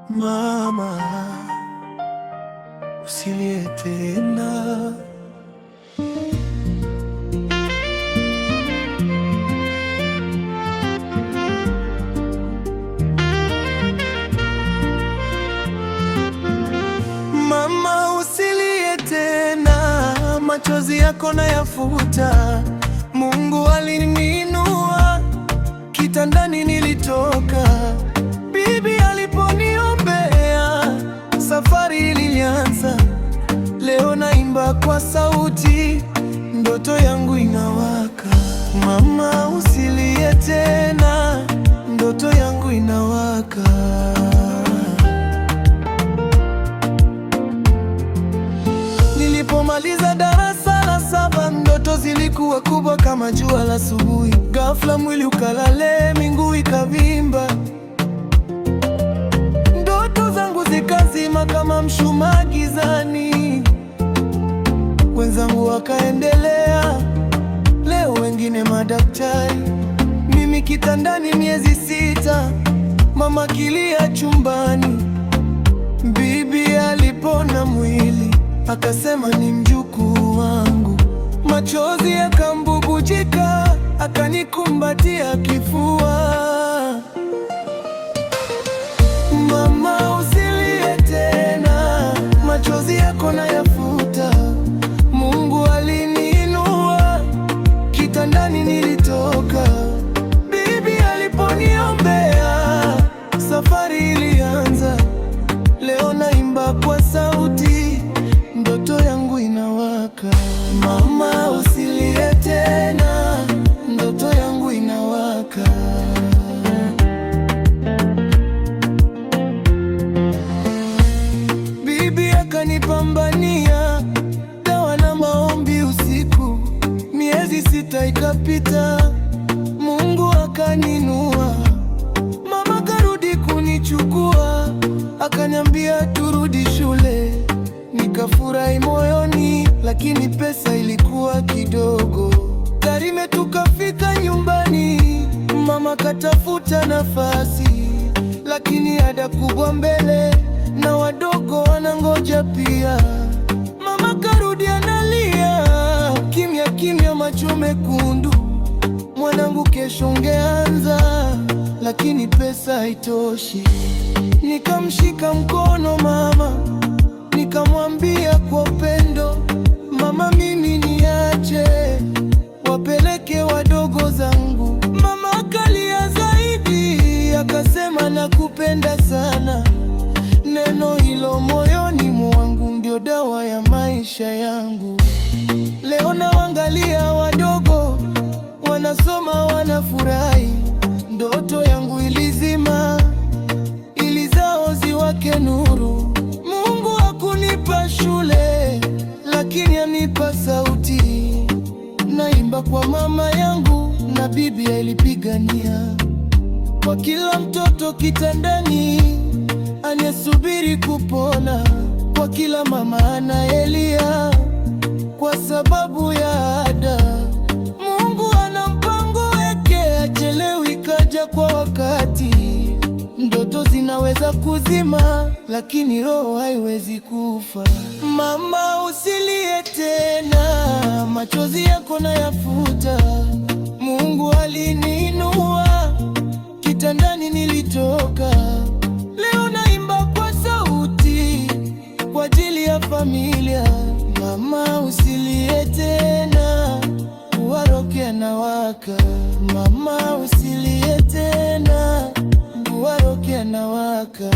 Mama, usilie tena. Mama, usilie tena, machozi yako nayafuta. Mungu aliniinua, kitandani nilitoka. Bibi aliponiombea, safari ilianza. Leo naimba kwa sauti, ndoto yangu inawaka. Mama, usilie tena, ndoto yangu inawaka. Nilipomaliza darasa la 7, ndoto zilikuwa kubwa kama jua la asubuhi. Ghafla mwili ukalale, miguu ikavimba, ndoto zangu zikazima kama mshumaa gizani. Wenzangu wakaendelea, leo wengine madaktari, mimi kitandani miezi 6, mama kilia chumbani. Bibi alipona mwili, akasema ni mjukuu wangu. Machozi yakambubujika, akanikumbatia kifua. Mama, usilie tena, machozi yako nayafuta. Mungu aliniinua, kitandani nilitoka. Bibi aliponiombea, safari ilianza. Leo naimba kwa sauti, ndoto yangu inawaka. Mama, usilie tena, ndoto yangu inawaka. Bibi akanipambania, dawa na maombi usiku. Miezi 6 ikapita, Mungu akaninua. Mama karudi kunichukua, akaniambia turudi shule. Nikafurahi moyoni, lakini pesa ilikuwa kidogo. Tarime tukafika nyumbani, mama katafuta nafasi, lakini ada kubwa mbele na wadogo wanangoja pia. Mama karudi analia, kimya kimya, macho mekundu. Mwanangu, kesho ungeanza, lakini pesa haitoshi. Nikamshika mkono mama, nikamwambia kwa upendo, mama, mimi niache, wapeleke wadogo zangu. Mama akalia zaidi, akasema nakupenda sana. Neno hilo moyoni mwangu ndio dawa ya maisha yangu. Leo naangalia wadogo wanasoma, wanafurahi. Ndoto yangu ilizima, ili zao ziwake nuru. Mungu hakunipa shule, lakini anipa sauti. Naimba kwa mama yangu na bibi alipigania. Kwa kila mtoto kitandani anayesubiri kupona, kwa kila mama anayelia kwa sababu ya ada. Mungu ana mpango wake, hachelewi, kaja kwa wakati. Ndoto zinaweza kuzima, lakini roho haiwezi kufa. Mama, usilie tena, machozi yako nayafuta. Mungu aliniinua, kitandani nilitoka. Leo naimba kwa sauti, kwa ajili ya familia. Mama, usilie tena, uwaroke anawaka. Mama, usilie tena, uwaroke anawaka.